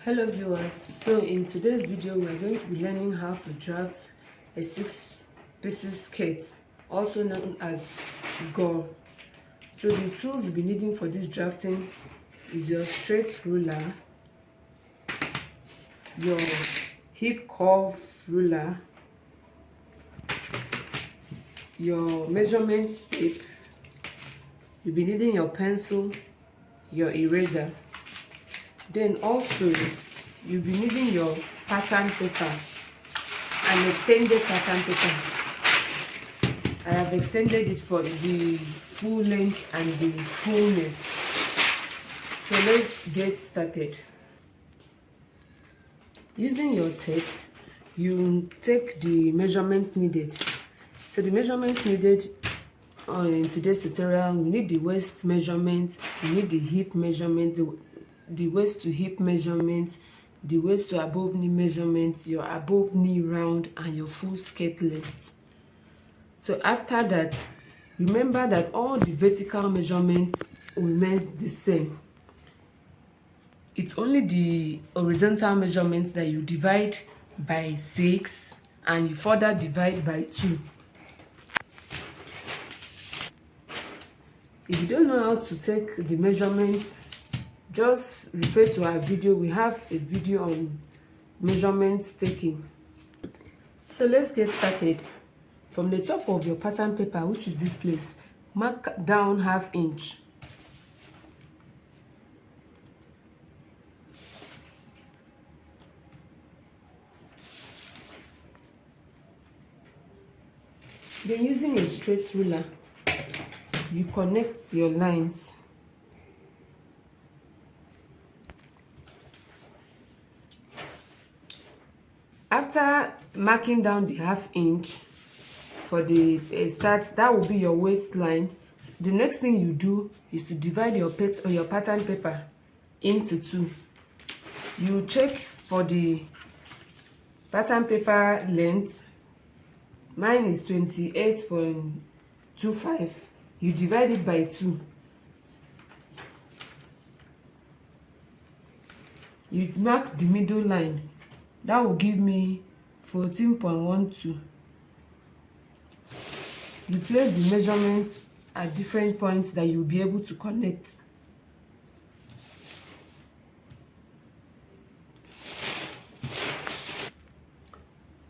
Hello viewers, so in today's video we are going to be learning how to draft a 6-pieces skirt, also known as Gore. So the tools you'll be needing for this drafting is your straight ruler, your hip curve ruler, your measurement tape, you'll be needing your pencil, your eraser. Then also you'll be needing your pattern paper, an extended pattern paper. I have extended it for the full length and the fullness. So let's get started. Using your tape, you take the measurements needed. So the measurements needed in today's tutorial, we need the waist measurement, we need the hip measurement, the waist to hip measurement, the waist to above knee measurement, your above knee round, and your full skirt length. So after that, remember that all the vertical measurements remains the same. It's only the horizontal measurements that you divide by 6 and you further divide by 2. If you don't know how to take the measurements, just refer to our video. We have a video on measurements taking. So let's get started. From the top of your pattern paper, which is this place, mark down ½ inch. Then using a straight ruler, you connect your lines. After marking down the ½ inch for the start, that will be your waistline. The next thing you do is to divide your pattern paper into 2. You check for the pattern paper length. Mine is 28.25. You divide it by 2. You mark the middle line. That will give me 14.12. You place the measurement at different points that you'll be able to connect.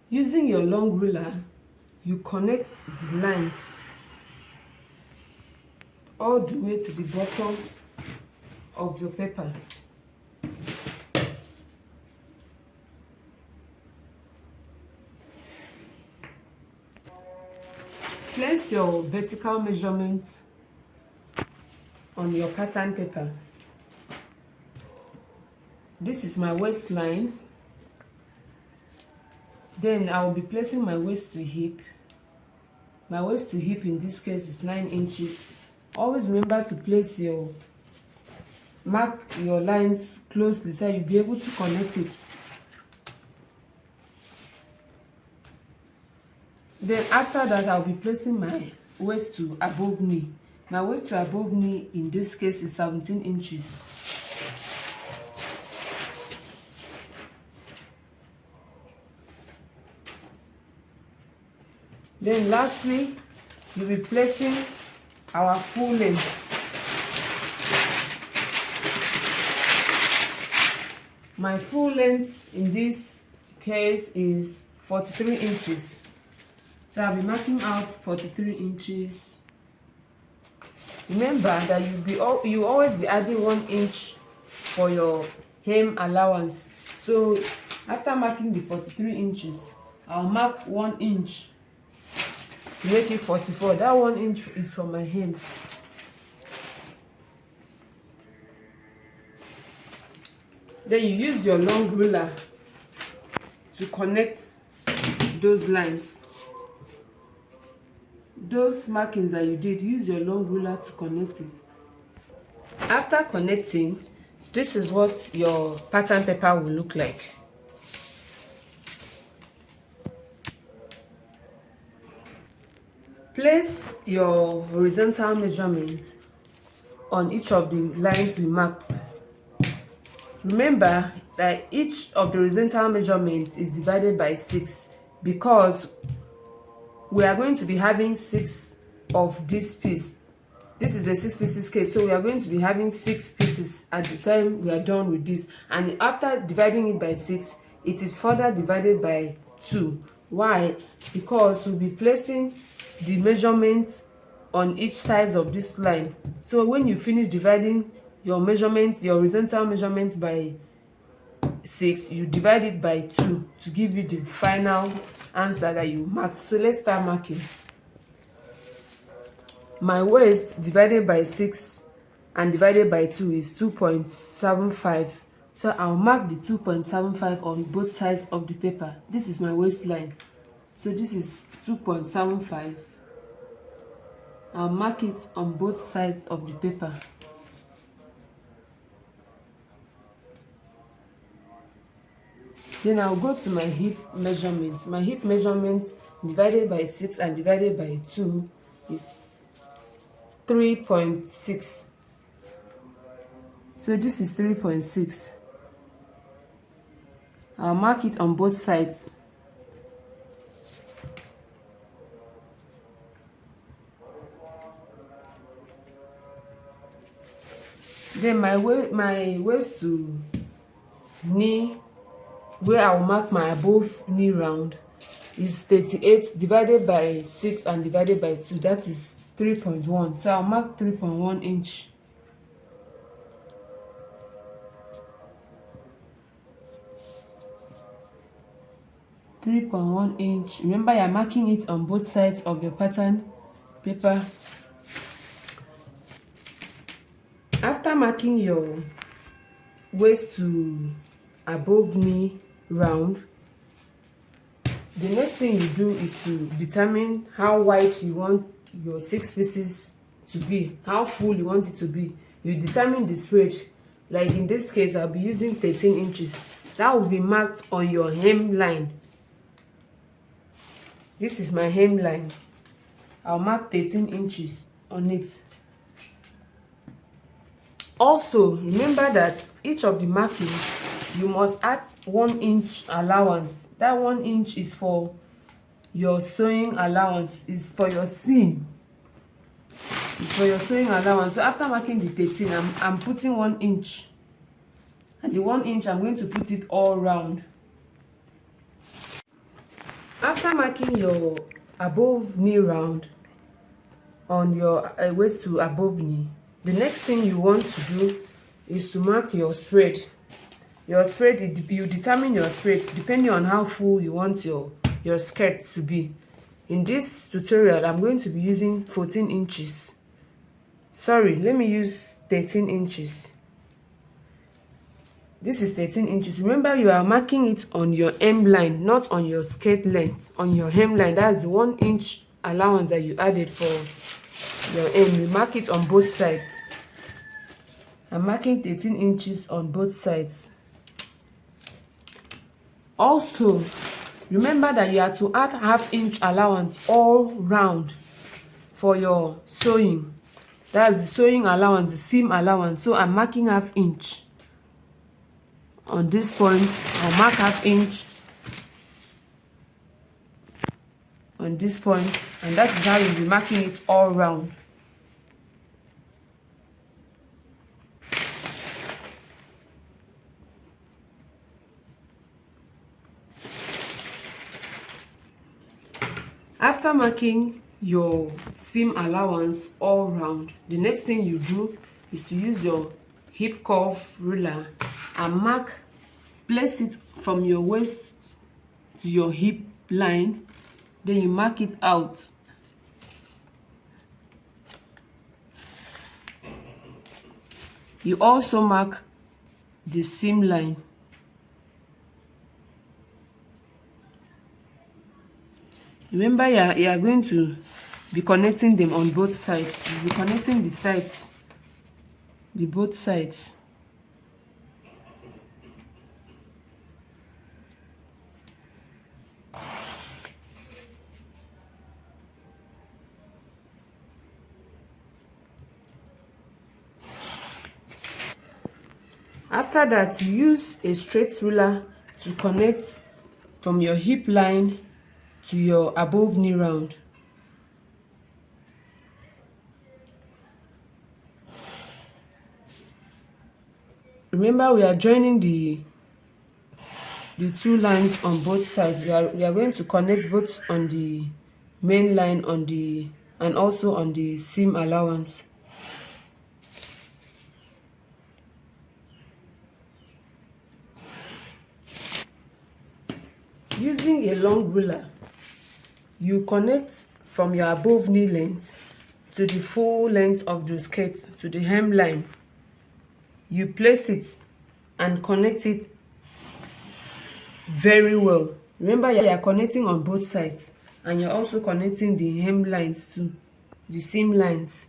Using your long ruler, you connect the lines all the way to the bottom of your paper. Place your vertical measurement on your pattern paper. This is my waistline. Then I will be placing my waist to hip. My waist to hip in this case is 9 inches. Always remember to place mark your lines closely so you'll be able to connect it. Then after that, I'll be placing my waist to above knee. My waist to above knee in this case is 17 inches. Then lastly, you'll be placing our full length. My full length in this case is 43 inches. So I'll be marking out 43 inches. Remember that you always be adding 1 inch for your hem allowance. So after marking the 43 inches, I'll mark 1 inch to make it 44. That 1 inch is for my hem. Then you use your long ruler to connect those lines. Those markings that you did, use your long ruler to connect it. After connecting, this is what your pattern paper will look like. Place your horizontal measurement on each of the lines we marked. Remember that each of the horizontal measurements is divided by 6 because we are going to be having 6 of this piece. This is a 6 pieces scale, so we are going to be having 6 pieces at the time we are done with this. And after dividing it by 6, it is further divided by 2. Why? Because we'll be placing the measurements on each side of this line. So when you finish dividing your measurements, your horizontal measurements by 6, you divide it by 2 to give you the final answer that you mark. So let's start marking. My waist divided by 6 and divided by 2 is 2.75. So I'll mark the 2.75 on both sides of the paper. This is my waistline. So this is 2.75. I'll mark it on both sides of the paper. Then I'll go to my hip measurements. My hip measurements divided by 6 and divided by 2 is 3.6. So this is 3.6. I'll mark it on both sides. Then my waist to knee, where I'll mark my above knee round, is 38 divided by 6 and divided by 2. That is 3.1. So I'll mark 3.1 inch. Remember, you're marking it on both sides of your pattern paper. After marking your waist to above knee round, the next thing you do is to determine how wide you want your 6 pieces to be, how full you want it to be. You determine the spread. Like in this case, I'll be using 13 inches. That will be marked on your hemline. This is my hemline. I'll mark 13 inches on it. Also, remember that each of the markings, you must add 1 inch allowance. That 1 inch is for your sewing allowance, is for your seam. It's for your sewing allowance. So after marking the 13, I'm putting 1 inch. And the 1 inch, I'm going to put it all round. After marking your above knee round on your waist to above knee, the next thing you want to do is to mark your spread. Your spread, you determine your spread depending on how full you want your skirt to be. In this tutorial, I'm going to be using 14 inches. Sorry, let me use 13 inches. This is 13 inches. Remember, you are marking it on your hemline, not on your skirt length. On your hemline, that's the 1 inch allowance that you added for your hem. You mark it on both sides. I'm marking 13 inches on both sides. Also, remember that you have to add ½ inch allowance all round for your sewing. That's the sewing allowance, the seam allowance. So I'm marking ½ inch. On this point, I'll mark ½ inch on this point, and that is how you'll be marking it all round. After marking your seam allowance all round, the next thing you do is to use your hip curve ruler and place it from your waist to your hip line. Then you mark it out. You also mark the seam line. Remember, you are going to be connecting them on both sides. You'll be connecting the sides, both sides. After that, you use a straight ruler to connect from your hip line to your above knee round. Remember, we are joining the two lines on both sides. We are going to connect both on the main line on the and also on the seam allowance. Using a long ruler, you connect from your above knee length to the full length of the skirt to the hemline. You place it and connect it very well. Remember, you are connecting on both sides, and you're also connecting the hem lines too, the seam lines.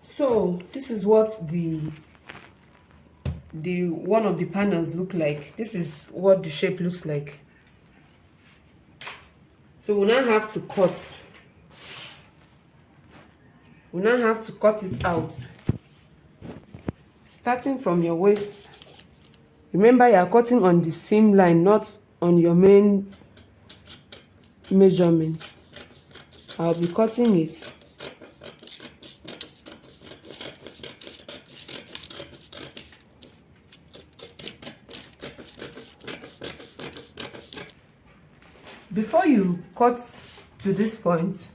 So this is what the one of the panels look like. This is what the shape looks like. So we now have to cut. We now have to cut it out. Starting from your waist. Remember, you are cutting on the seam line, not on your main measurement. I'll be cutting it. Before you cut to this point,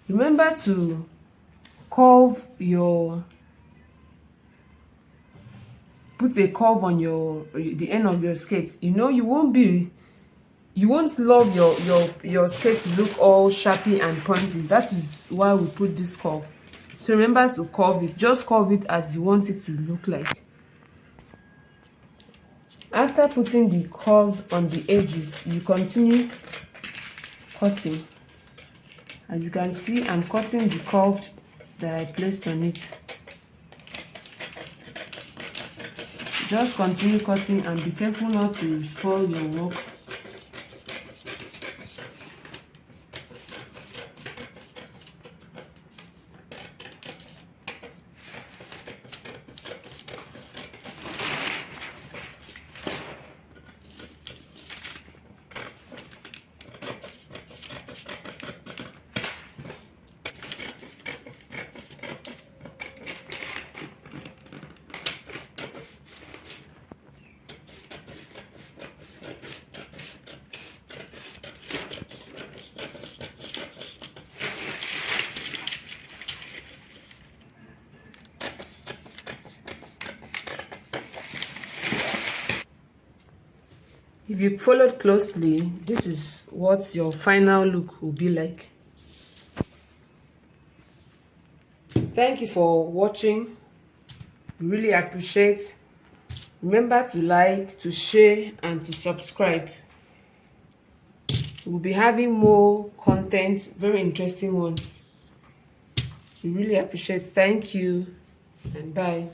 remember to curve put a curve on the end of your skirt. You know, you won't love your skirt to look all sharpy and pointy. That is why we put this curve. So remember to curve it. Just curve it as you want it to look like. After putting the curves on the edges, you continue cutting. As you can see, I'm cutting the curve that I placed on it. Just continue cutting and be careful not to spoil your work. If you followed closely, this is what your final look will be like. Thank you for watching. Really appreciate. Remember to like, to share, and to subscribe. We'll be having more content, very interesting ones. We really appreciate. Thank you, and bye.